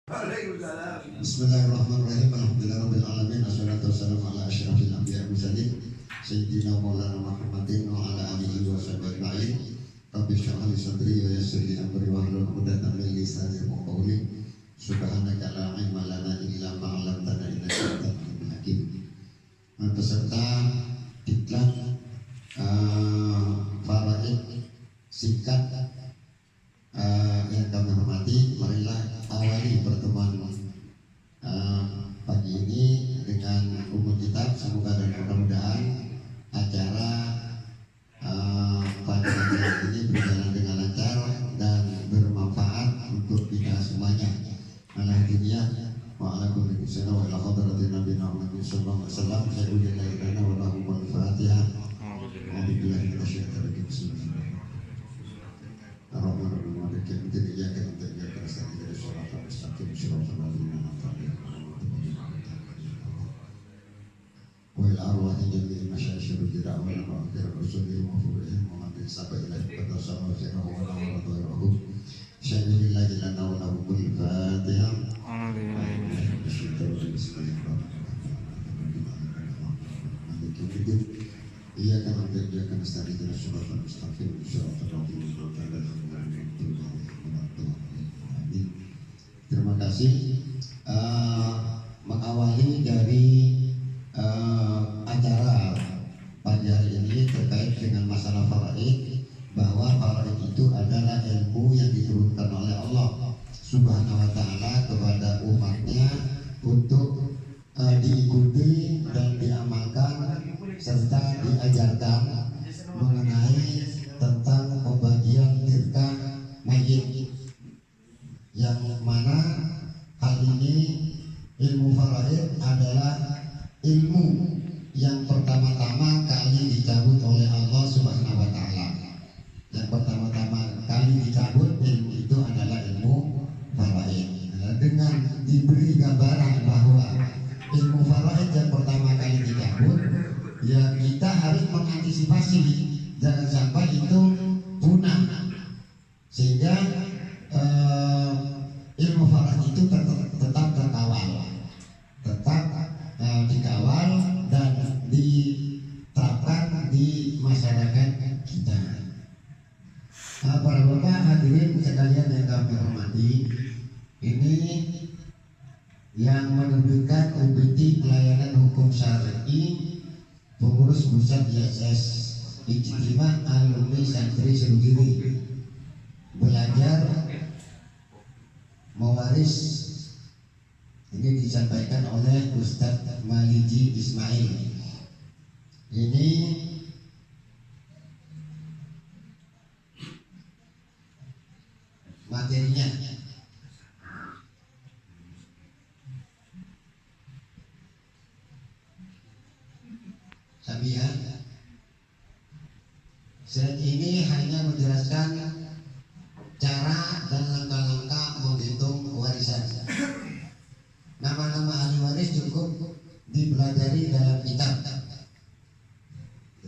Bismillahirrahmanirrahim. Alhamdulillahirabbil alamin. Wassalatu wassalamu ala asyrafil anbiya'i wal mursalin sayyidina maulana Muhammadin wa ala alihi wa sahbihi ajma'in. Rabbi shrah li sadri wa yassir li amri wahlul 'uqdatam min lisani yafqahu qawli. Subhanaka la ilma lana illa ma 'allamtana innaka antal alimul hakim. Peserta diklat faraid singkat yang kami hormati, marilah awali pertemuan pagi ini dengan umum kitab. Semoga dan mudah-mudahan acara pada hari ini berjalan dengan lancar dan bermanfaat untuk kita semuanya. Ala dunia wa ala kulli muslimin wa ila hadratin nabiyina Muhammad sallallahu alaihi wasallam. Saya ujian lana wa lahum al-fatihah. Alhamdulillah minasyaitonir rajim. Ar-Rahmanir Rahim. Kita dijaga untuk jaga kesehatan dari sholat mustaqim shiratal ladzina an'amta 'alaihim wa ila arwahi jami'il masyayikhil da'wah wa akhir rusulihim wa furu'ihim wa man sabqa ilaihi qad sama sirruhu wa nawarahu syai'illahi lana wa lahum al-fatihah. Amin. Iya kan dia akan studi dari surat al-mustaqim surat al-rahim. Terima kasih. Mengawali dari acara pagi hari ini terkait dengan masalah faraid, bahwa faraid itu adalah ilmu yang diturunkan oleh Allah Subhanahu wa Ta'ala kepada umatnya untuk diikuti dan diamalkan serta diajarkan mengenai tentang pembagian tirkah mayit, yang mana hal ini ilmu faraid adalah ilmu yang pertama-tama kali dicabut oleh Allah Subhanahu wa Ta'ala. Yang pertama-tama kali dicabut ilmu itu adalah ilmu faraid. Dengan diberi gambaran bahwa ilmu faraid yang pertama kali dicabut, ya kita harus mengantisipasi jangan sampai itu punah, sehingga ilmu faraid itu tetap terkawal, dikawal dan diterapkan di masyarakat kita. Para bapak hadirin sekalian yang kami hormati, ini yang menerbitkan UPT Pelayanan Hukum Syar'i pengurus pusat ISS Ijtima Alumni Santri Serugiri belajar mewaris. Ini disampaikan oleh Ustadz Maliji Ismail. Ini materinya. Sabiha. Slide ini hanya menjelaskan cara dan langkah-langkah menghitung warisan. Nama-nama ahli waris cukup dipelajari dalam kitab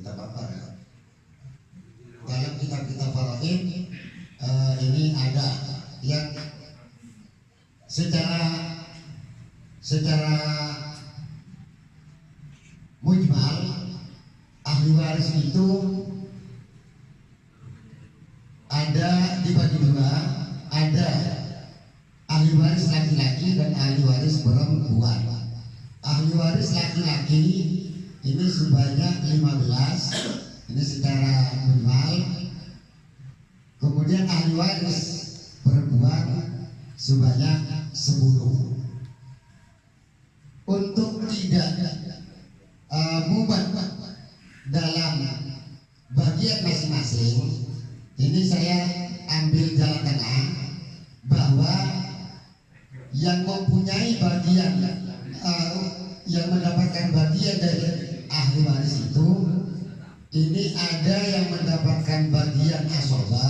apa ya? Dalam kitab-kitab faraid ini ada yang secara mujmal. Ahli waris itu ada dibagi dua, ada ahli waris laki-laki dan ahli waris perempuan. Ahli waris laki-laki ini sebanyak 15, ini secara mujmal. Kemudian ahli waris perempuan sebanyak 10. Untuk tidak mubat dalam bagian masing-masing, ini saya ambil jalan tengah, bahwa yang mempunyai bagian yang mendapatkan bagian dari ahli waris itu, ini ada yang mendapatkan bagian asoba,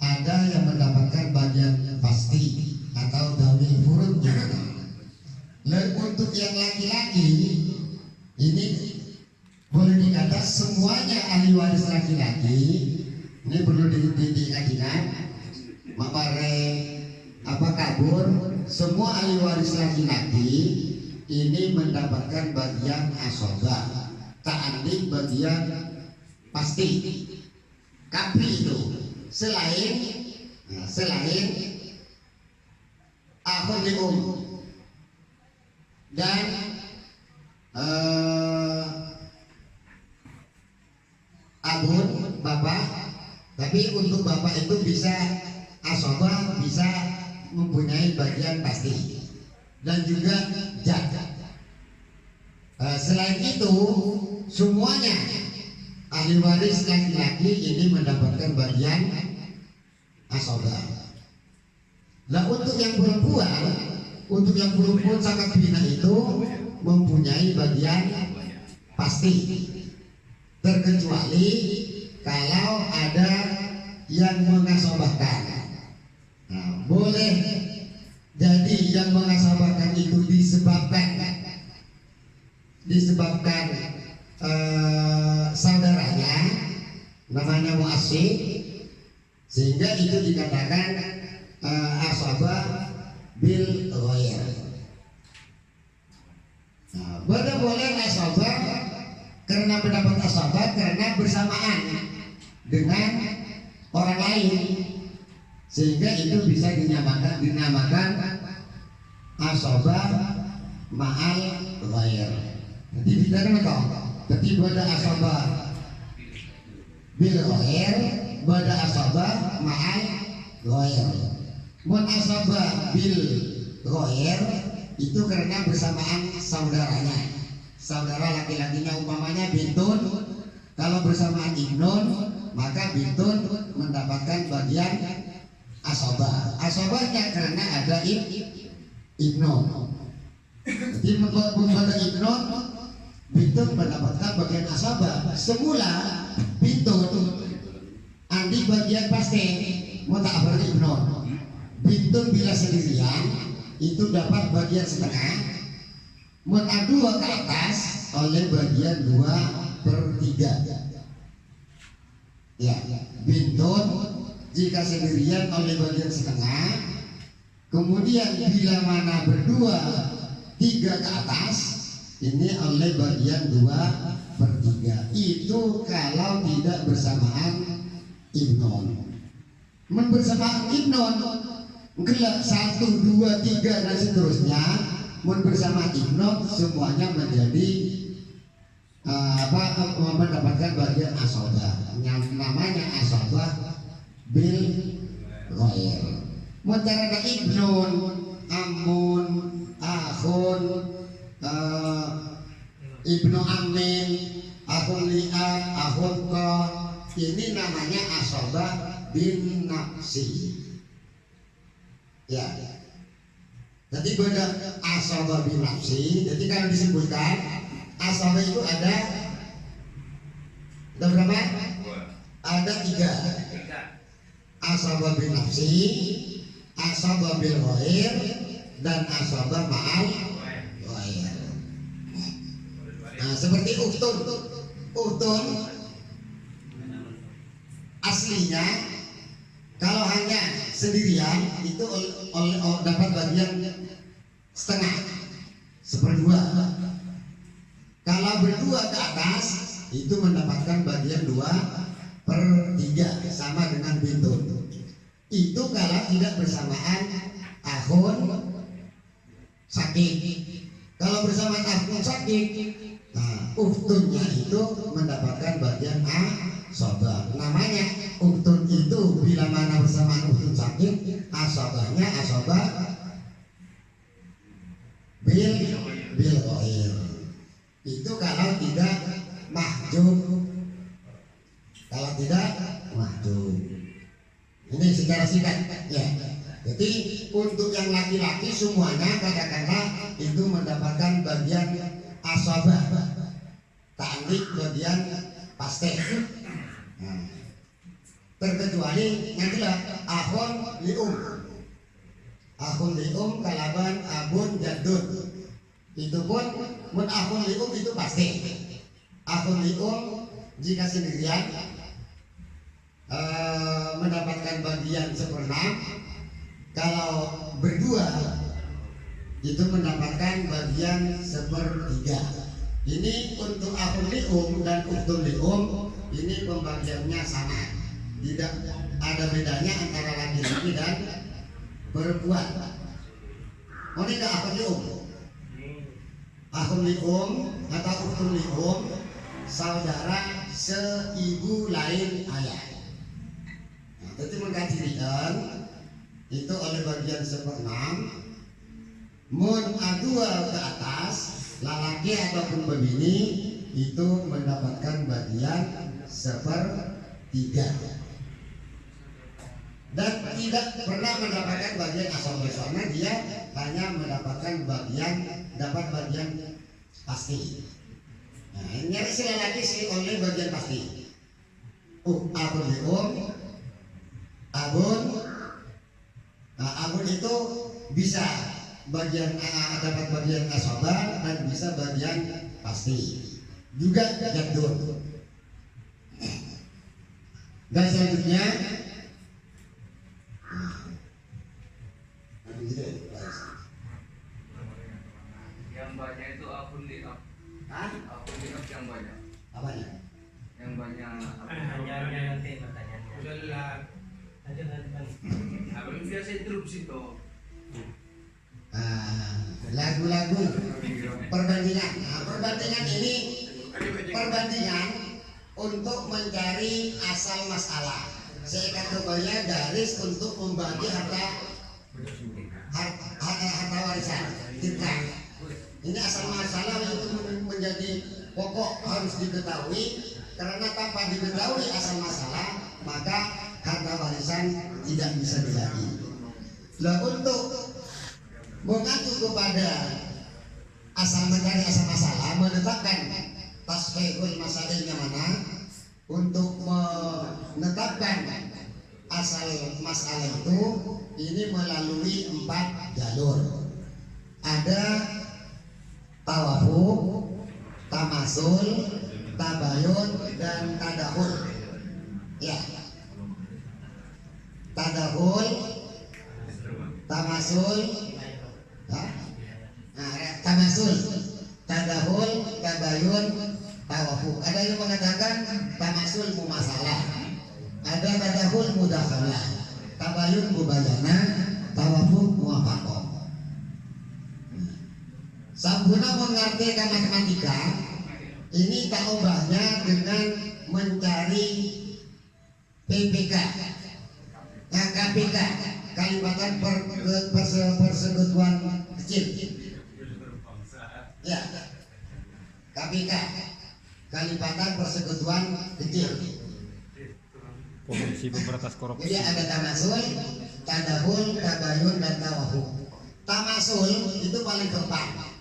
ada yang mendapatkan bagian pasti atau dawil furud juga. Untuk yang laki-laki ini boleh dikata semuanya ahli waris laki-laki. Ini perlu dikajikan. Mapare kabur, semua ahli waris laki-laki ini mendapatkan bagian asobah, ta'adik bagian pasti kapri itu selain akhun li'um dan abun bapak. Tapi untuk bapak itu bisa asobah, bisa mempunyai bagian pasti dan juga jad. Selain itu semuanya ahli waris laki-laki ini mendapatkan bagian asobah. Nah untuk yang perempuan sangat bina itu mempunyai bagian pasti, terkecuali kalau ada yang mengasobahkan. Nah, boleh jadi yang mengasobahkan itu disebabkan saudaranya namanya mu'asyid, sehingga itu dikatakan asabah bil ghair. Nah, boleh asabah karena mendapat asabah karena bersamaan dengan orang lain, sehingga itu bisa dinamakan asabah ma'al ghair. Jadi bicara apa? Jadi pada asabah bil ghair, pada asabah ma'al ghair. Mun asabah bil ghair itu karena bersamaan saudaranya, saudara laki-lakinya, umpamanya bintun. Kalau bersamaan ibnun, maka bintun mendapatkan bagian asabah. Asabahnya karena ada ibnun. Jadi pada ibnun, bintun mendapatkan bagian asabah. Semula bintun andi bagian pasti mau tak apa ibnun. Bintun bila sendirian itu dapat bagian setengah, muat dua ke atas oleh bagian 2/3. Ya, bintun jika sendirian oleh bagian setengah, kemudian bila mana berdua 3 ke atas ini oleh bagian 2/3. Itu kalau tidak bersamaan ibnon. Bersamaan ibnon gelap 1, 2, 3 dan seterusnya, bersama ibnu semuanya menjadi mendapatkan bagian asabah. Yang namanya asabah bil ghair. Mutarada ibnun, amun, akhun, ibnu amin, akhun li'ab, akhun qa, ini namanya asabah bin nafsi. Ya, jadi beda asabah bin nafsi. Jadi kalau disebutkan asabah itu ada berapa? Ada 3. Asabah bin nafsi, asabah bil ghair, dan asabah ma'al ghair. Nah, seperti uktun aslinya kalau hanya sendirian itu dapat bagian setengah, 1/2. Kalau berdua ke atas itu mendapatkan bagian 2/3 sama dengan bintun. Itu kalau tidak bersamaan akhun sakit. Kalau bersamaan akhun sakit, nah uktunnya itu mendapatkan bagian asabah. Namanya uktun itu bila mana bersamaan uktun sakit, asabahnya asabah bil ghair. Itu kalau tidak mahjub. Kalau tidak mahjub. Ini secara singkat ya. Jadi untuk yang laki-laki semuanya katakanlah itu mendapatkan bagian asabah, ta'lik bagian pasti. Nah, terkecuali nantilah akhun li'um. Akhun li'um kalaban abun jadud. Itu pun mun akhun li'um itu pasti. Akhun li'um jika sendirian mendapatkan bagian 1/6. Kalau berdua itu mendapatkan bagian sepertiga. Ini untuk akhul li'um dan ukhtul li'um, ini pembagiannya sama, tidak ada bedanya antara laki-laki dan perempuan. Oh, ini enggak akhul li'um. Akhul li'um atau ukhtul li'um, saudara seibu lain ayah. Nah, jadi mengkajikan itu oleh bagian seperenam. Mun adua ke atas, lelaki ataupun begini itu mendapatkan bagian sepertiga dan tidak pernah mendapatkan bagian asal besarnya, dia hanya mendapatkan dapat bagian pasti. Nah, ini si lelaki si oleh bagian pasti. Abun li'um, abun. Nah, abun itu bisa dapat bagian asobah dan bisa bagian pasti, juga jadul. Dan selanjutnya yang banyak itu akun li'ab. Akun li'ab yang banyak. Apanya? Yang banyak. Hanya nanti pertanyaannya. Udahlah. Abang biasa interupsi toh. Lagu-lagu perbandingan. Nah, perbandingan ini perbandingan untuk mencari asal masalah. Saya katakannya garis untuk membagi harta warisan kita. Ini asal masalah itu menjadi pokok, harus diketahui, karena tanpa diketahui asal masalah maka harta warisan tidak bisa dibagi. Lah, untuk mengacu kepada mencari asal masalah, menetapkan tasfihul masalahnya mana, untuk menetapkan asal masalah itu ini melalui 4 jalur. Ada tawafuq, tamasul, tabayun, dan tadahul. Ya, tadahul, tamasul, tamasul, tadahul, tabayun, tawafuq. Ada yang mengatakan tamasul mumasalah, ada tadahul mudakhalah, tabayun mubayana, tawafuq muwafaqah. Sabuna mengerti matematika ini tak ubahnya dengan mencari PPK, nah, KPK, Kalipatan Persekutuan Kecil. Ya, KPK, Kalipatan Persekutuan Kecil. Komisi Pemberantasan Korupsi. Jadi ada tamasul, tadahul, tabayun, dan tawafuq. Tamasul itu paling keempat.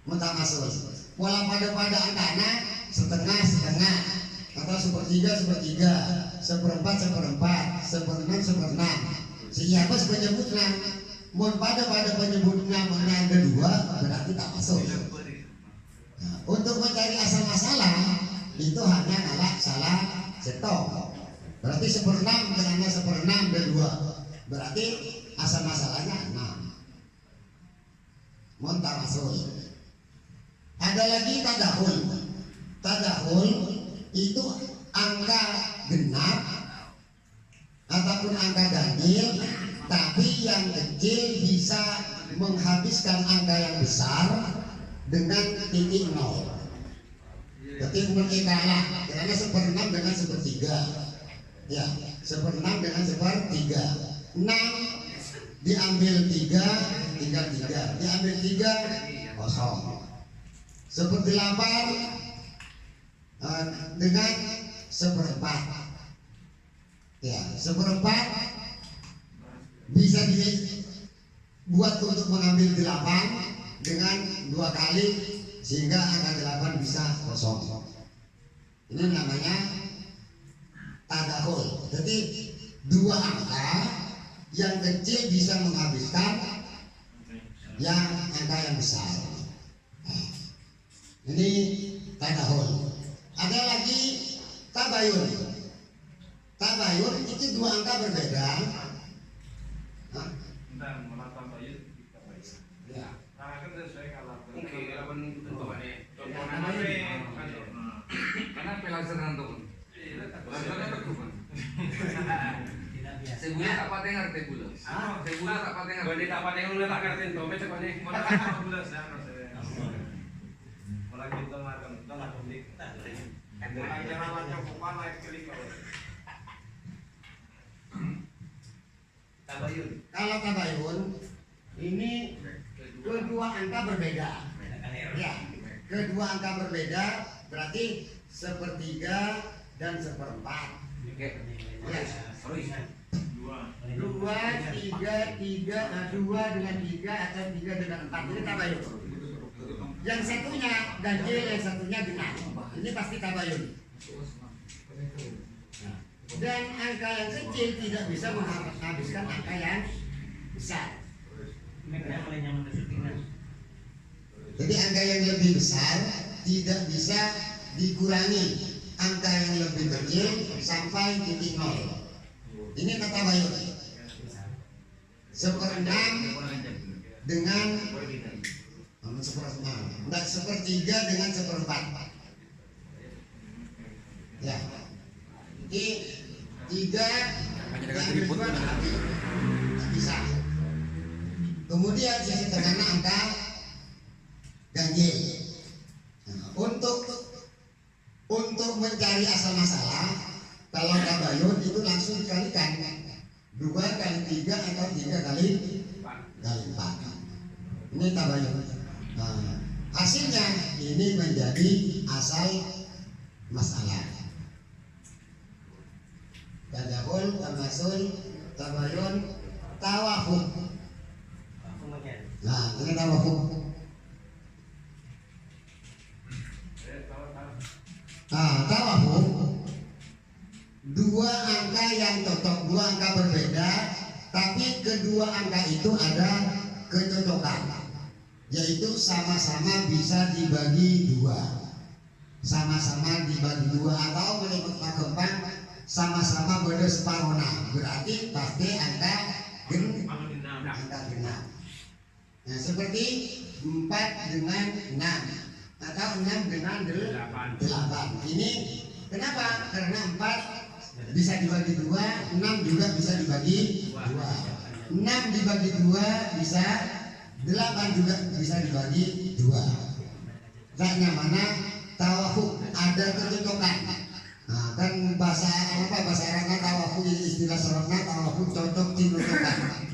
Mutamasul, wala pada angkana setengah, atau sepertiga, seperempat, seperenam. Siapa penyebutnya? Mun pada penyebutnya mana ada 2, berarti tak masuk. Nah, untuk mencari asal masalah itu hanya ngalah salah setok. Berarti seperenam karena seperenam dan 2, berarti asal masalahnya 6. Mun tak masuk. Ada lagi tadahul. Tadahul itu angka genap ataupun angka ganjil, tapi yang kecil bisa menghabiskan angka yang besar dengan titik 0. Jadi menikalah, karena seperenam dengan sepertiga. Ya, seperenam dengan sepertiga. 6 diambil 3, tinggal 3. Diambil 3, kosong. Seperti 8 dengan seperempat. Ya, seperempat bisa dibuat untuk mengambil 8 dengan 2 kali, sehingga angka 8 bisa kosong. Ini namanya tadahul. Jadi 2 angka yang kecil bisa menghabiskan yang angka yang besar. Ini tadahul. Ada lagi tabayun. Tabayun itu 2 angka berbeda. tak patah ngerti pula. Saya pula tak patah ngerti. Boleh tak patah yang tak ngerti tu, macam mana? Mana tak bulan sana saya. Kalau kita makan, kita nak beli. Jangan macam bukan naik kali kau. Tabayun. Kalau tabayun ini kedua angka berbeda. Ya, kedua angka berbeda berarti sepertiga dan seperempat. Oke. Ya. Dua. Dua dengan tiga atau tiga dengan empat ini tabayun. Yang satunya ganjil, yang satunya genap. Ini pasti tabayun. Dan angka yang kecil tidak bisa menghabiskan angka yang besar. Jadi angka yang lebih besar tidak bisa dikurangi angka yang lebih kecil sampai titik nol. Ini kata bayun. Seperenam dengan sepertiga dengan seperempat. Ya. Jadi tiga yang kedua tidak bisa. Kemudian sisi tengahnya angka ganjil. Nah, untuk mencari asal masalah, kalau tabayun itu langsung dikalikan 2 kali 3 atau 3 kali 4. Ini tabayun. Nah, hasilnya ini menjadi asal masalah. Tadahul, tamasul, tabayun, tawafuk. Nah, ini tawafuk. Nah, tawafuk dua angka yang cocok, dua angka berbeda, tapi kedua angka itu ada kecocokan, yaitu sama-sama bisa dibagi 2, sama-sama dibagi 2 atau menurut Pak Gempang sama-sama beda separona, berarti pasti angka genap. Nah, seperti 4 dengan 6 atau 6 dengan 8. Ini kenapa? Karena 4 bisa dibagi 2, 6 juga bisa dibagi 2. 6 dibagi 2 bisa, 8 juga bisa dibagi 2. Makanya mana tawafuk ada kecocokan. Nah, kan bahasa Arabnya tawafuk, istilah Arabnya tawafuk cocok dicocokan.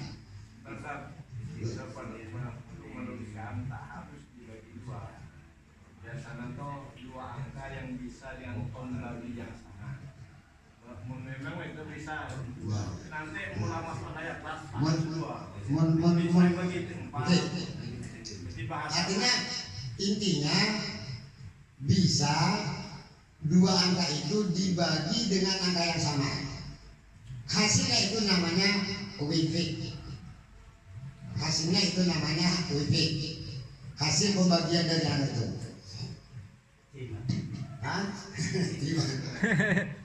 Menuliskan tak harus dibagi 2. Biasanya tuh 2 angka yang bisa diangkut melalui yang sama. Memang itu bisa. Nanti mulai masuk ayat kelas 2. Artinya intinya bisa 2 angka itu dibagi dengan angka yang sama. Hasilnya itu namanya wifik. Hasilnya itu namanya wifik. Hasil pembagian dari angka itu.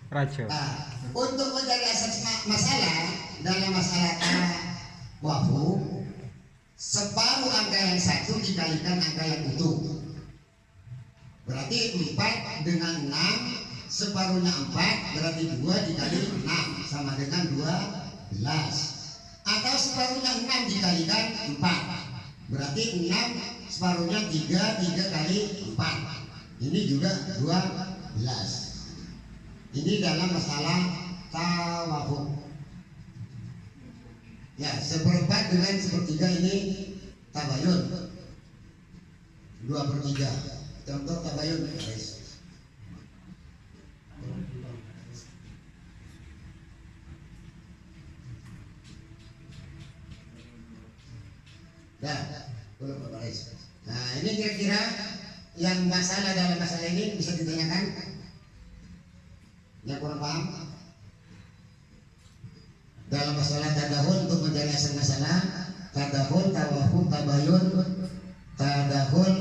Rajo. Nah, untuk mencari asal masalah dalam masalah wafu, separuh angka yang satu dikalikan angka yang utuh. Berarti 4 dengan 6, separuhnya 4, berarti 2 dikali 6 sama dengan 12. Atau separuhnya 6 dikalikan 4, berarti 6 separuhnya 3 kali 4. Ini juga 12. Ini dalam masalah tawafuk. Ya, seperempat dengan sepertiga ini tabayun 2/3. Contoh tabayun, guys. Belum guys. Nah, ini kira-kira yang masalah dalam masalah ini bisa ditanyakan. Yang kurang paham dalam masalah tadahul untuk mencari asal masalah, tadahul, tawafuk, tabayun, tadahul,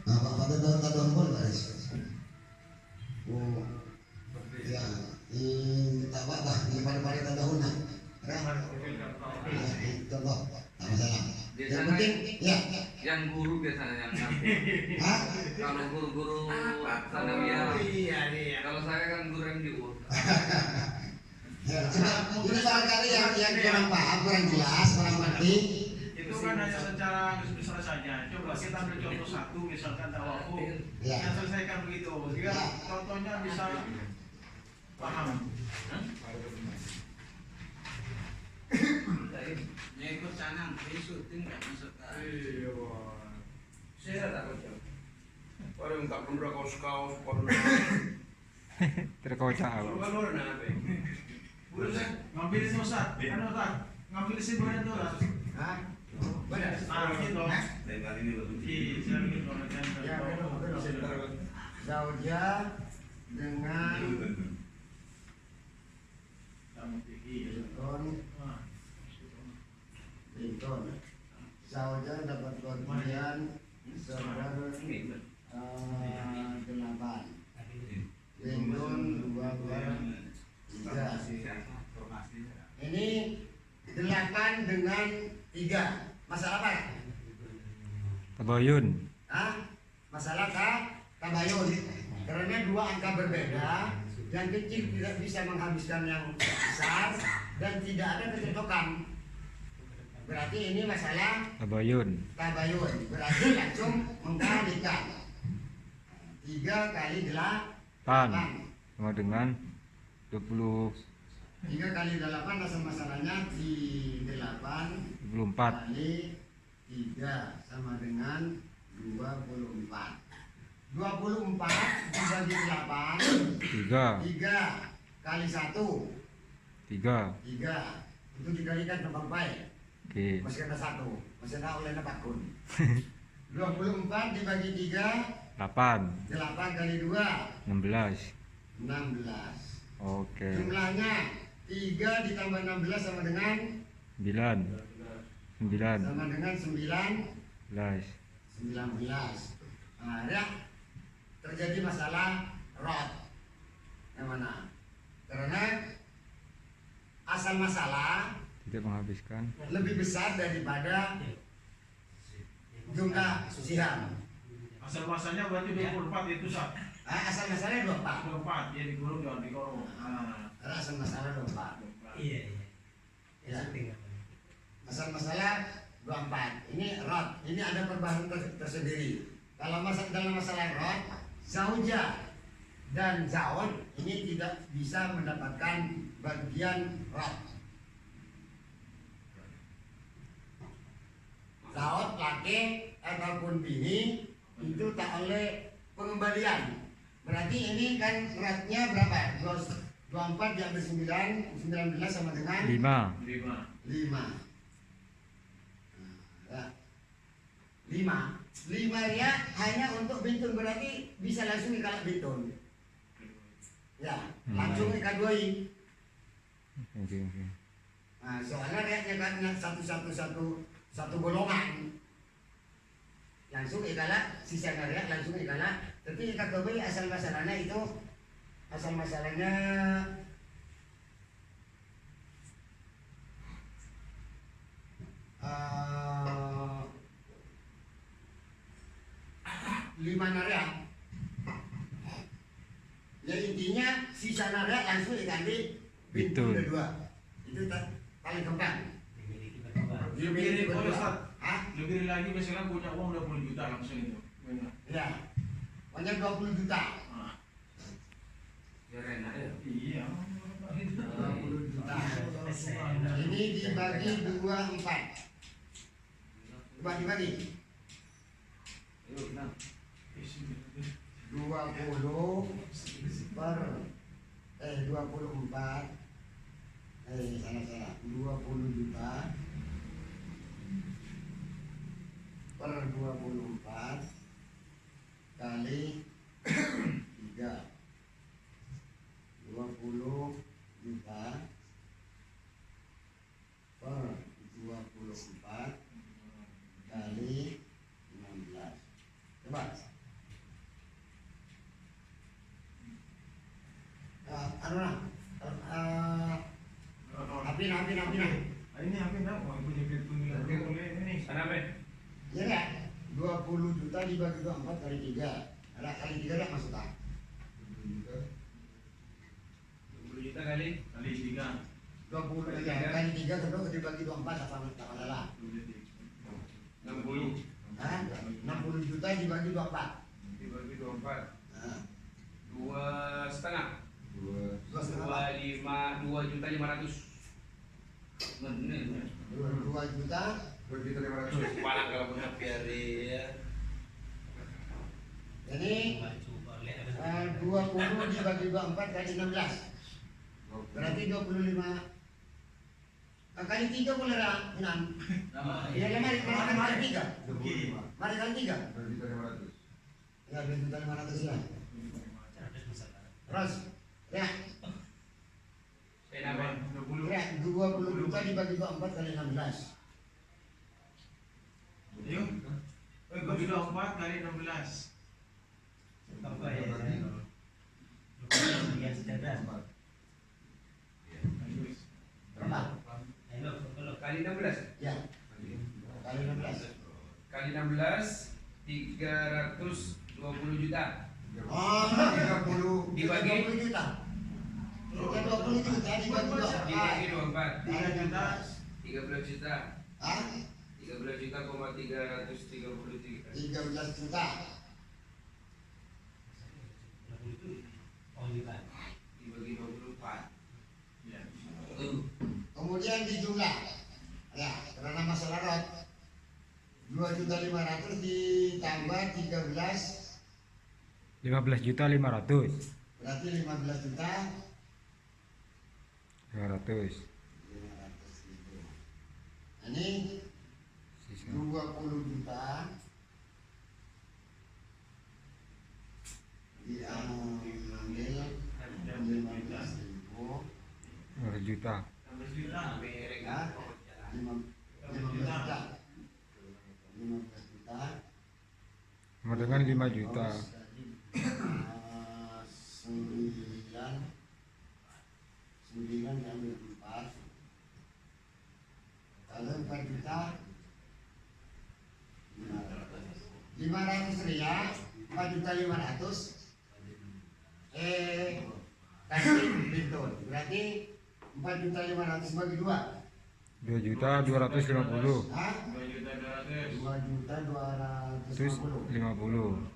apa tadahul baris. Oh, ya, tak apa, ini pada tadahul nah. Contoh, tak masalah. Yang penting, ya. Yang guru biasanya yang ngaku. Hah? Kalau guru-guru sanawiyah. Iya. Kalau saya kan guru yang diur. Ya, ini barangkali yang kurang paham, kurang jelas, kurang ngerti. Itu kan hanya secara besar saja. Coba kita ambil contoh satu, misalkan tawafu. Ya. Yang selesaikan begitu. Jika Ya. contohnya bisa paham. Ikut canang, syuting nggak masuk ke. Iya. Saya takut jauh. Orang tak pun kaos-kaos corona. Terkocak apa? Luar apa? Ngambil itu Ustaz. Kan Ustaz, ngambil isi berat tuh Ustaz. Hah? Ah, gitu. Lain kali ini baru. Iya, saya bikin konten. Ya, belum. Zauja dengan Binton. Zauja dapat bagian seper 8. Binton 2/3. Ini 8 dengan 3. Masalah apa? Tabayun. Masalah tabayun. Karena dua angka berbeda, yang kecil tidak bisa menghabiskan yang besar dan tidak ada kecocokan. Berarti ini masalah Tabayun. tabayun. Berarti langsung mengkalikan 3 kali 8. Sama dengan 20 3 kali 8 asal masalahnya di 8 24. kali 3 sama dengan 24. 24 dibagi 8 3 3 kali 1 3. 3 itu dikalikan tambah baik. Oke. Masih ada 1, masih ada olehnya bakun. 24 dibagi 3 8 8 kali 2 16. 16. Oke. Jumlahnya 3 ditambah 16 sama dengan 9 9 sama dengan 11. 19. Nah, ya terjadi masalah rot. Yang mana? Karena asal masalah Tidak menghabiskan. lebih besar daripada jumlah siham. Asal masanya berarti 24 itu Ustaz. Asal masalahnya 24. 24 ya digorong jangan digorong. Nah, Asal masalah 24. Iya. Ya. Asal masalah 24. Ini rot. Ini ada perubahan tersendiri. Kalau dalam masalah rot, zauja dan zaud ini tidak bisa mendapatkan bagian rot. Zaud laki ataupun bini itu tak oleh pengembalian. Berarti ini kan rotnya berapa? 24 diambil 9 sama dengan 5. 5. 5 ya hanya untuk bintun, berarti bisa langsung ikat bintun. Ya, langsung ikat 2i. Oke. Nah, soalnya riaknya kan satu golongan. Langsung ikalah sisa riak langsung ikalah. Tapi ikat 2i asal masalahnya lima naria. Ya intinya sisa naria langsung diganti Betul. kedua. Itu paling gampang. lebih kedua. Ustaz. Hah? Lebih lagi misalnya punya uang 20 juta langsung itu. Benar. Ya. Banyak 20 juta. Nah, Ya enak ya. iya. 20 juta. Ini dibagi 24. Coba dibagi. Yuk, nah. 20 per 24 salah 20 juta per 24 kali 3 20 juta per 24 kali 16. Coba. Api nah. Ini apa nak? Mau punya pilihan ini. Sana apa? Ya enggak? 20 juta dibagi 24 kali 3. Ada kali 3 enggak masuk tak? 20 juta kali Kali 3. 20 ya, kali 3 kedua dibagi 24 apa salah? 60 Hah? 60 juta dibagi 24. Dibagi 24. Nah, 2,5. 2,5. 2.500.000. Bener. 2 juta 2.500.000. Kepala kalau punya biari ya. Jadi 20 dibagi 24 kali 16 berarti 25 kali 3 boleh lah 6 ya mari kali 3 mari kali 3 2.500.000. ya 2.500.000 ya terus ya Kenapa? 20 juta dibagi 24 kali 16 Yuk. Bagi 24 kali 16. Apa ya? Yang cerdas. berapa? Kali 16. Ya kali 16 Kali 16 320 juta. oh 30 Dibagi? 20 juta 20 juta dibagi 24 Dibagi 24. kali 13 juta. Hah? 13 juta, 333. 13 juta Dibagi 24. Ya. kemudian dijumlah ya karena masalah rot 2.500.000 ditambah 13 15 juta 500. berarti 15 juta 500. 500.000 ini Sisa 20 juta diambil 15.000 5 juta. 16 juta. ya 15 juta 15 juta Sama dengan 5 juta. 9 diambil 4 kalau 4 juta 500 rial 4 juta 500 kasih betul berarti 4 juta 500 bagi 2 2 juta 250. Hah? 2 juta 200. 2 juta Terus 250 50.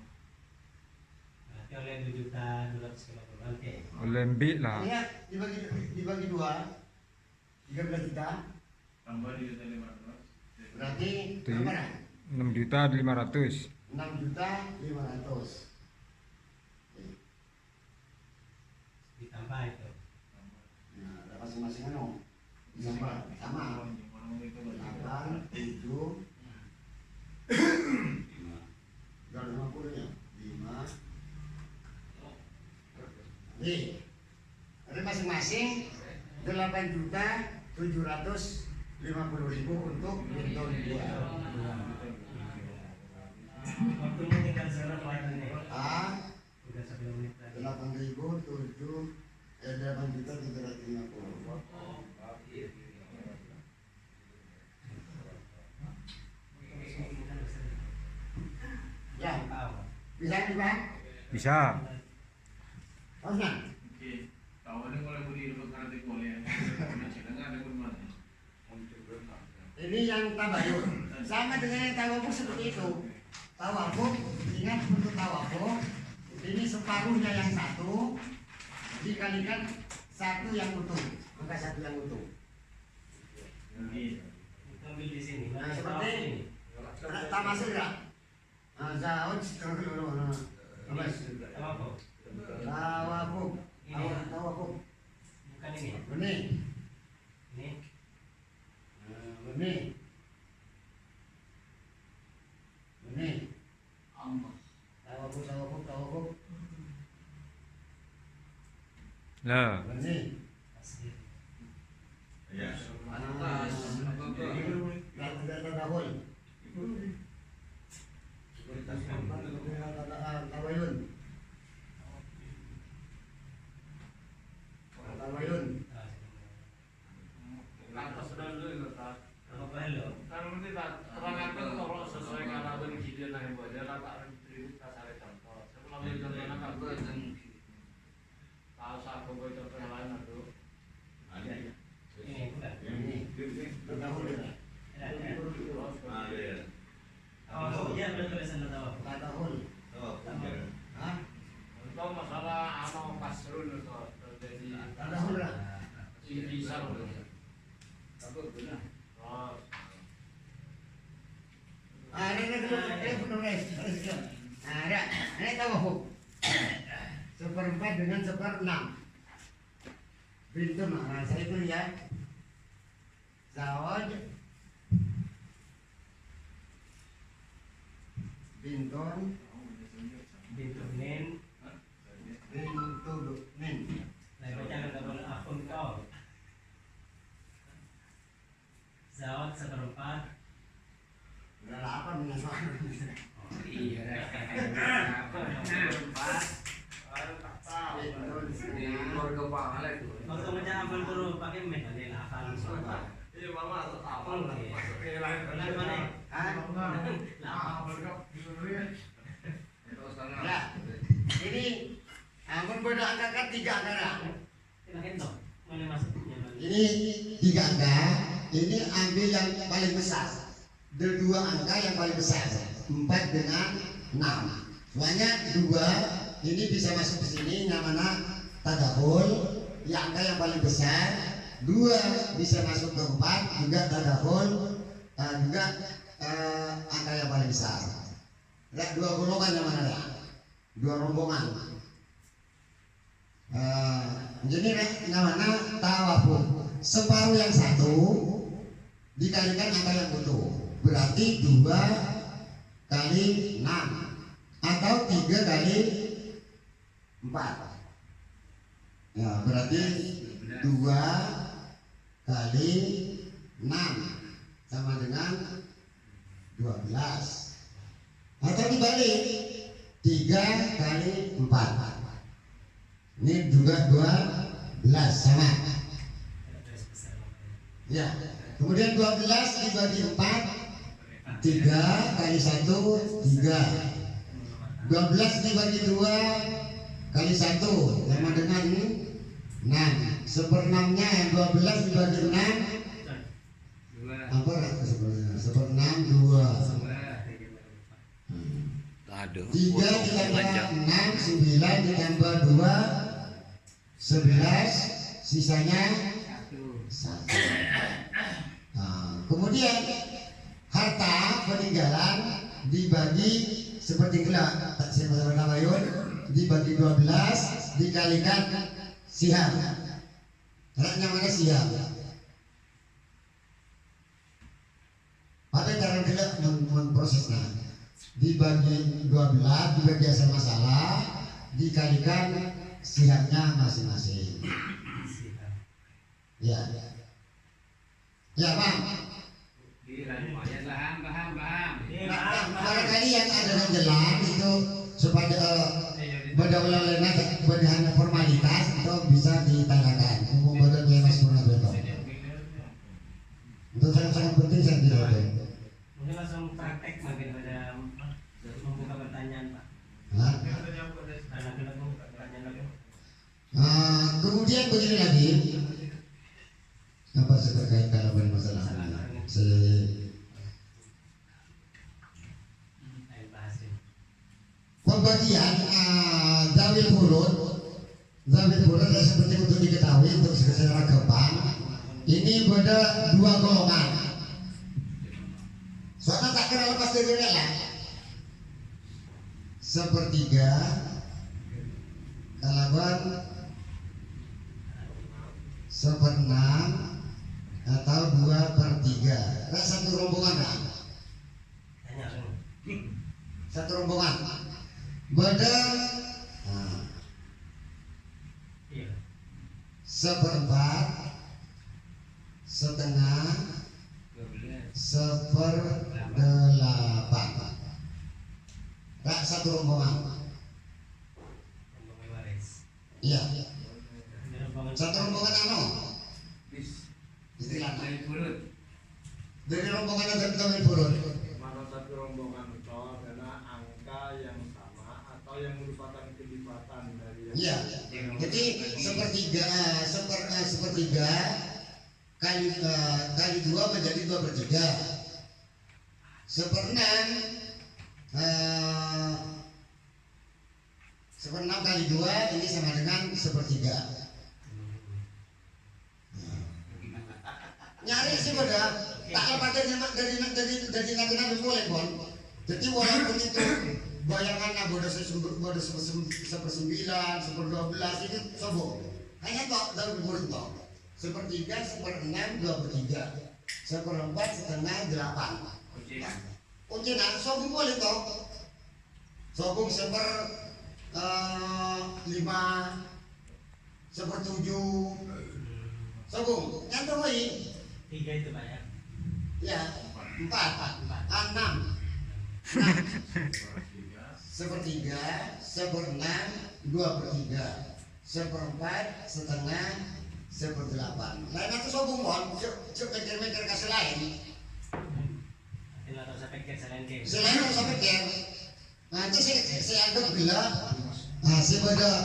Berarti oleh 2 juta 250 oke. Lebih lah. iya dibagi 2 13 juta Tambah 2 juta 500. berarti Tujuh. berapa? 6 juta 500. 6 juta 500 Ditambah itu. nah ada masing-masing anu sama 8 7 dan 50 nya 5 nih ada masing-masing 8 juta 750.000 untuk bintang 2 Waktunya tinggal berapa ini? A Udah 1 menit lagi. 8.000 8 juta 750 ya bisa nih Pak Bisa. harusnya Oke. Tahunnya mulai budi dapat karate kuliah. Jangan ada kemana. ini yang tabayun sama dengan yang tawafuk seperti itu tawafuk ingat untuk tawafuk ini separuhnya yang satu dikalikan satu yang utuh maka satu yang utuh Oke. Kita ambil di sini. nah Mana seperti ini? tamasir ya zaud Apa? tawafuk tawafuk Bukan ini. ini Ini. ini ini tawafuk Lah. ini Asli. Ya. Tadahul Tabayun Tabayun Lantas dulu letak. Apa hello? Kalau nanti tak terangkan kalau sesuai dengan abang kiri nah yang dia tak ribut kasar contoh. Sebelum dia contohnya kan tahu saat gue contoh yang lain itu. Oh iya benar tulisan tahu. Oh, Untuk masalah ano pasrun itu jadi bisa loh. Oh, Ini tahu seperempat dengan seperenam. Bintun, nah saya itu ya. Zawad Bintun Bitunin. Bintunin. Nah, jangan double akun kau. Zawat seperempat. Udah 8 dengan soal. Iya. Di luar kepala itu. Waktu menjawab dulu pakai metode hafal semua. iya mama atau apa lah masuk ke lain Benar mana? Ya, ini ampun beda angka kan 3 angka. Makin dong. Mana masuknya? Ini 3 angka. Ini ambil yang paling besar. 2 angka yang paling besar. 4 dengan 6. Soalnya 2 ini bisa masuk ke sini yang mana tadahul, yang angka yang paling besar. 2 bisa masuk ke 4 juga tadahul, juga angka yang paling besar. Lihat 2 golongan yang mana ya? 2 rombongan. Jadi namanya tawafuk. Separuh yang 1 dikalikan angka yang butuh, berarti 2 kali 6 atau 3 kali 4. Ya, berarti 2 kali 6 sama dengan 12. Atau dibalik 3 kali 4. Ini juga 12 sama. Ya. Kemudian 12 dibagi 4, 3 kali 1 3. 12 dibagi 2 kali 1 sama dengan 6. Seperenamnya 12 dibagi 6 apa? Seperenam 2. 3 ditambah 6 9 ditambah 2 11, sisanya 1. Kemudian harta peninggalan dibagi seperti itulah dibagi 12 dikalikan siham. Caranya mana siham? Apa cara kita memprosesnya? Dibagi 12 dibagi asal masalah dikalikan sihamnya masing-masing. Ya. Ya, Bang. Barangkali yang ada yang jelas itu supaya berdaulat lena berdahana formalitas itu bisa ditanyakan. Umum badannya Mas Purnabeto. Itu sangat penting saya tidak ada. Mungkin langsung praktek mungkin pada membuka pertanyaan Pak. Kemudian begini lagi. Apa terkait kalau masalah pembagian zawil furud adalah seperti untuk diketahui untuk secara gampang ini ada 2 golongan. Soalnya tak kira lepas dari lah. Sepertiga kalaban seperenam atau 2/3. Nah, satu rombongan lah. Satu rombongan. Badal seperempat, setengah, 1/8. Nah, satu rombongan. Iya. Satu rombongan istilah dari rombongan ada kawin burun. mana satu rombongan itu karena angka yang sama atau yang merupakan kelipatan dari Iya. Jadi sepertiga kali 2 menjadi 2/3. 1/6 1/6 kali 2 ini sama dengan 1/3. Nyari sih pada tak lepas dari nabi boleh bon. Jadi walaupun itu bayangannya bodoh 1/9, 1/12 itu sobo. Hanya tok dari burung tok. 1/3, 1/6, 2/3, 1/4, setengah 8. Kunci nak sobung boleh tok. Sobung 1/5, 1/7. Sobung, nyantong lagi. 3 itu banyak. Ya, 4, 6, 1/3, 1/6, 2/3, 1/4, setengah, 1/8. Lain itu sobung bon, cuk mikir kasih lain. Tidak tahu saya pikir selain game. Selain itu saya pikir, nanti saya anggap bila, si pada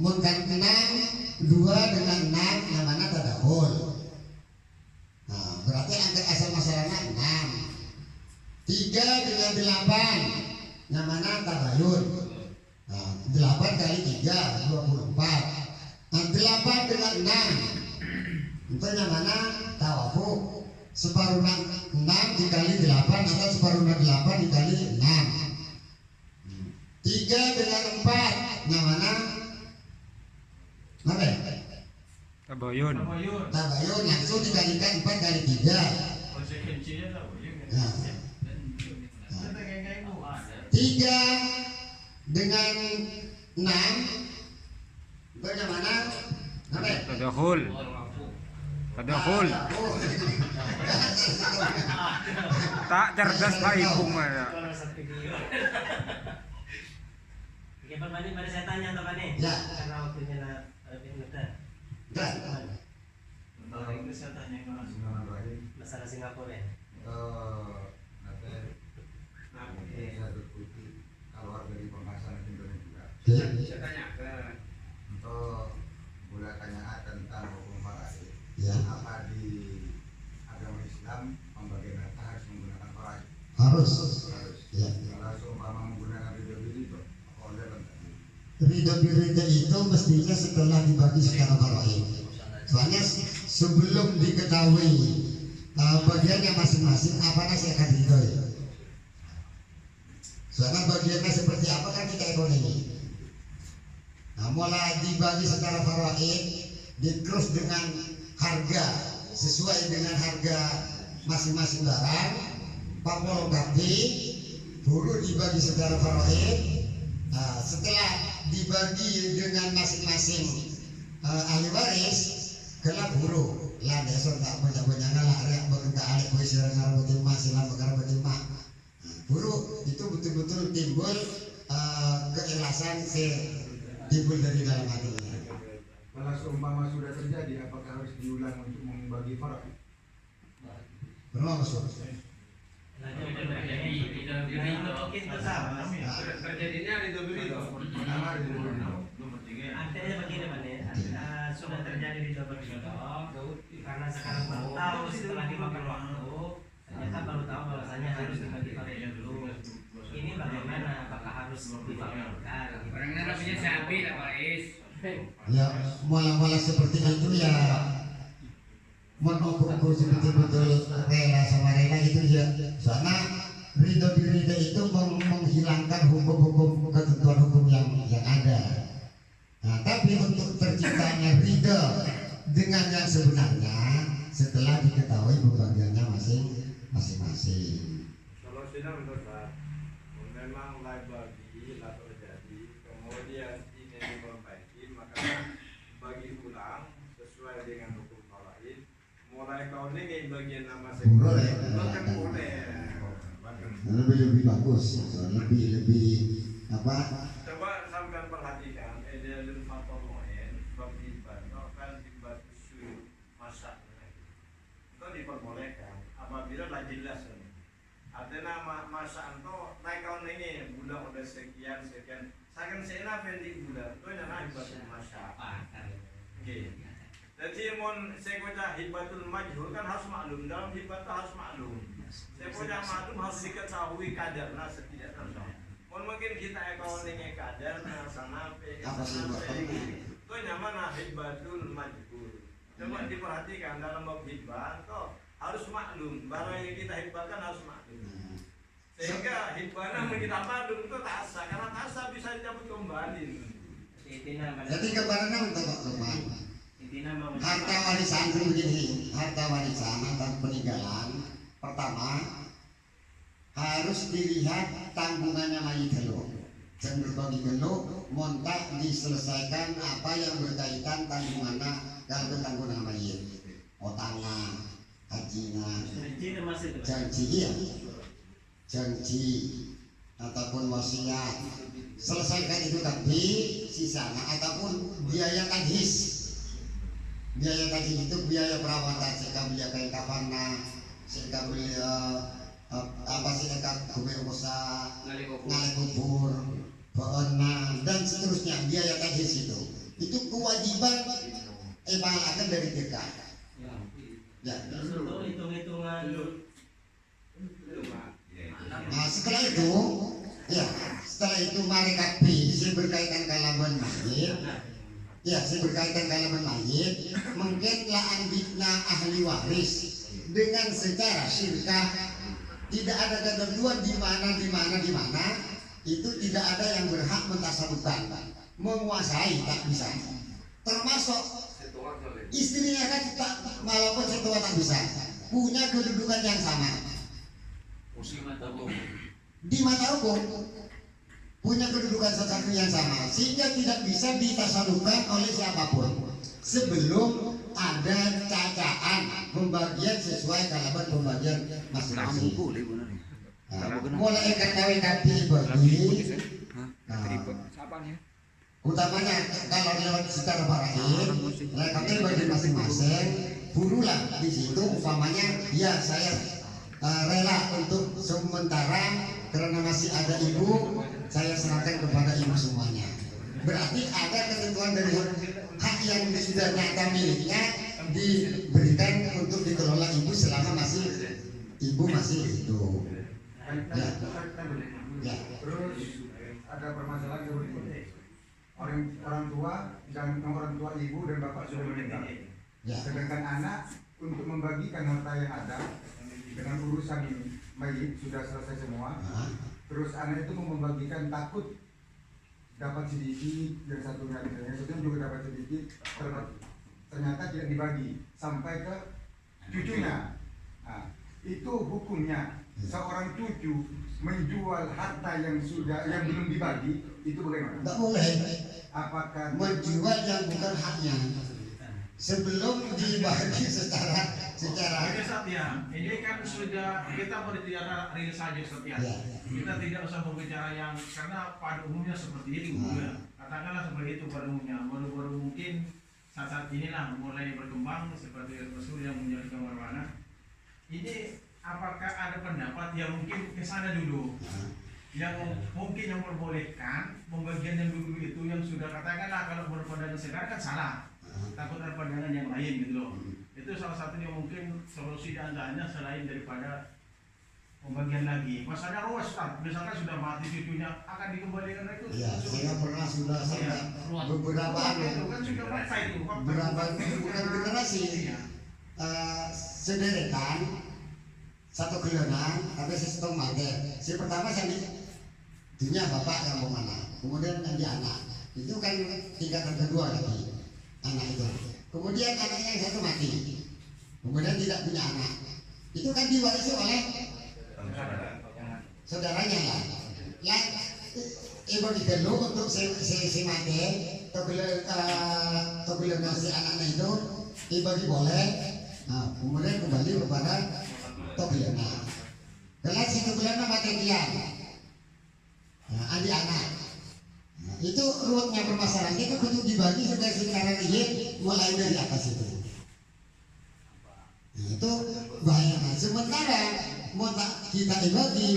mungkin 6, 2 dengan 6 namanya tadahul. Nah, berarti angka asal masalahnya 6. 3 dengan 8 namanya tabayun. Nah, 8 kali 3 24. Nah, 8 dengan 6 itu namanya tawafuk. Separuh 6 dikali 8 atau separuh 8 dikali 6. 3 dengan 4 namanya apa ya? Tabayun. Tabayun langsung dikalikan 4 kali 3. Konsekuensinya tabayun. Nah, 3 dengan 6 itu yang mana? Apa ya? Tadahul. Tadahul. Tak cerdas Pak Ipung ya. Kalau satu video. Oke, Pak Bani, mari saya tanya Pak Bani. Ya. Karena waktunya lebih mudah. Dan Kalau itu saya tanya ke Mas. Masalah Singapura ya. Keluar dari pembahasan Indonesia ya, Saya tanyakan. untuk mulai tanyaan tentang hukum faraid. ya, Apa di agama Islam pembagian harta harus menggunakan faraid? harus. Ya. Kalau seumpama menggunakan ridho-ridho itu oleh tadi. Ridho itu mestinya setelah dibagi secara faraid. Soalnya sebelum diketahui bagiannya masing-masing, apa nasi akan ridho ya. Soalnya bagiannya seperti apa kan kita ekonomi. Nah, mulai dibagi secara faraid, dikrus dengan harga sesuai dengan harga masing-masing barang. Papol ganti, buruh dibagi secara faraid. Nah, setelah dibagi dengan masing-masing ahli waris, kena buruh. Lah dasar tak banyak-banyak ngalah rek bagi ka ahli kuwi sira ngarabetin mas, silang ngarabetin mas. Buruh itu betul-betul timbul keikhlasan timbul dari dalam hatinya. Kalau seumpama sudah terjadi, apakah harus diulang untuk membagi faraid? Benar maksud? Mungkin bersama. Terjadinya ridho-ridho. Pertama ridho-ridho. Artinya begini Pak ya, sudah terjadi di double ridho karena sekarang baru tahu setelah dimakan waktu, ternyata baru tahu bahwasanya harus dibagi faraid dulu. Ini bagaimana? Apakah harus difahamkan? Orangnya namanya Syabi lah Pak Is. Ya, mula-mula seperti itu ya mengukur betul-betul rela sama rela itu ya. Soalnya ridho itu menghilangkan hukum-hukum ketentuan hukum yang ada. Nah, tapi untuk terciptanya ridho dengan yang sebenarnya setelah diketahui pembagiannya masing-masing. Kalau sidang besar, memang lain bagi lah terjadi, kemudian ini diperbaiki, maka bagi ulang sesuai dengan hukum faraid. Mulai kau ini bagian nama Boleh. bahkan boleh. Lebih bagus, lebih apa? Coba sampai perhatikan edelin fatoloen, beribadah kan dibaca suyu masak. Itu diperbolehkan apabila lah jelas ini. Artinya masak itu naik tahun ini budak udah sekian. Saking sena pendi budak itu yang naik batu masak. Oke. Jadi mon saya baca hibatul majhul kan harus maklum, dalam hibat harus maklum. Saya baca maklum harus diketahui kadarnya setidaknya. Mon mungkin kita ekonominya kadarnya sana Apa sih buat itu nyaman hibatul majhul. Coba diperhatikan dalam bab hibah toh harus maklum, barang yang kita hibahkan harus maklum. Sehingga hibahnya kita maklum itu tak sah, karena tak sah bisa dicabut kembali. Jadi kebarana untuk kembali. Intinya Harta warisan itu begini, harta warisan atau peninggalan pertama harus dilihat tanggungannya mayit dulu. Dan berbagi dulu, montak diselesaikan apa yang berkaitan tanggungannya kalau tanggungan mayit, otangnya, hajinya, janji ya, janji ataupun wasiat. Selesaikan itu tapi sisanya ataupun biaya kadis. Biaya tadi itu biaya perawatan, sehingga beli kain kafanna, sehingga beli apa sih kubur kosa, ngalih kubur, baona dan seterusnya biaya tadi itu kewajiban akan dari kita. Ya. Hitung-hitungan. Nah setelah itu, ya setelah itu mari kapi si berkaitan kalaban mayit. Ya, saya berkaitan kalaman mayit, mungkin laan bikna ahli waris dengan secara syirkah tidak ada ketentuan di mana itu tidak ada yang berhak mentasarufkan, menguasai tak bisa. Termasuk istrinya kan tak, walaupun setua tak bisa, punya kedudukan yang sama di mata hukum. Punya kedudukan satu yang sama sehingga tidak bisa ditasarufkan oleh siapapun sebelum ada cacaan pembagian sesuai kalaban pembagian masing-masing. Mulai ketahui tapi bagi utamanya kalau lewat secara parahin mereka bagi masing-masing burulah di situ umpamanya ya saya rela untuk sementara karena masih ada ibu saya serahkan kepada ibu semuanya. Berarti ada ketentuan dari hak yang sudah nyata miliknya diberikan untuk dikelola ibu selama ibu masih hidup. Ya. Ya. Terus ada permasalahan seperti ini. Orang tua dan orang tua ibu dan bapak sudah meninggal. Ya. Sedangkan anak untuk membagikan harta yang ada dengan urusan mayit sudah selesai semua. Terus anak itu mau membagikan takut dapat sedikit, yang satunya juga dapat sedikit, ternyata tidak dibagi sampai ke cucunya. Nah, itu hukumnya seorang cucu menjual harta yang belum dibagi itu bagaimana? Tidak boleh. Apakah menjual yang bukan haknya sebelum dibagi secara Oke Satya, ini kan sudah kita berbicara real saja Satya. Ya. Kita tidak usah berbicara yang karena pada umumnya seperti itu. Katakanlah seperti itu pada umumnya. Baru-baru mungkin saat inilah mulai berkembang seperti Rasul yang menjadi warna. Ini apakah ada pendapat yang mungkin ke sana dulu? Yang mungkin yang membolehkan pembagian yang dulu itu yang sudah katakanlah kalau berpandangan sekarang kan salah. Takut ada pandangan yang lain gitu loh. Itu salah satunya mungkin solusi diantaranya selain daripada pembagian lagi. Masalahnya ruas misalkan sudah mati cucunya akan dikembalikan itu. Ya, saya pernah sudah beberapa itu kan sudah fakta itu. Beberapa bukan generasi sederetan satu gelonan tapi sistem mati. Si pertama saya dunia bapak yang mau mana, kemudian nanti anak itu kan tingkatan kedua lagi anak itu. Kemudian anaknya yang satu mati, kemudian tidak punya anak, itu kan diwarisi oleh saudaranya lah. Yang ibu dikelu untuk si mati, togelan si anaknya itu dibagi boleh. Nah, kemudian kembali kepada togelan. Kalau si togelan mati dia, adik anak. Itu ruwetnya permasalahan itu kudu dibagi sudah secara real mulai dari atas itu. Nah, itu bahayanya. Sementara mau kita bagi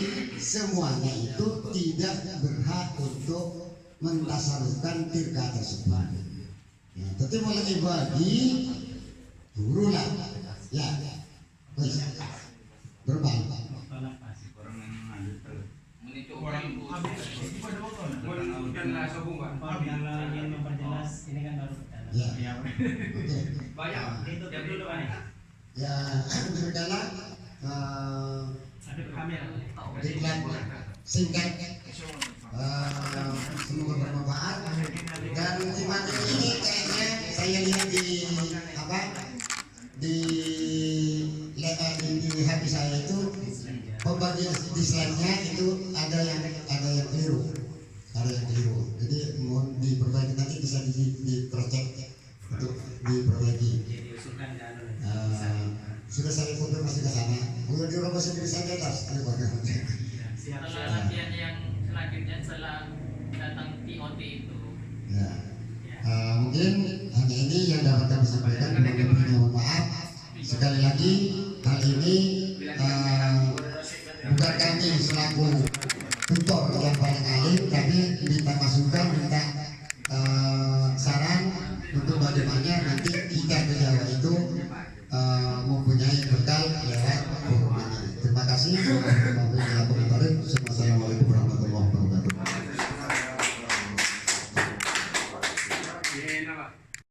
semuanya itu tidak berhak untuk mentasarufkan tirka tersebut. Nah, tapi mulai bagi Guru lah. Ya. Wis. Berbal. Tolak pasti. Kalau ingin memperjelas ini kan baru berjalan. Ya. Oke. Banyak. Itu dulu Pak. Ya, berjalan Ada kamera. iklan singkat. Semoga bermanfaat dan iman ini kayaknya saya lihat di apa di hati saya itu pembagian di slide-nya itu ada yang keliru, jadi mohon diperbaiki, nanti bisa di cross check untuk diperbaiki. Jadi usulkan ke anu. Sudah saya konfirmasi ke sana, udah dirubah sendiri saja atas. Setelah latihan yang selanjutnya setelah datang TOT itu. Ya. Mungkin hanya ini yang dapat kami sampaikan. Mohon maaf. Sekali lagi hal ini bukan kami selaku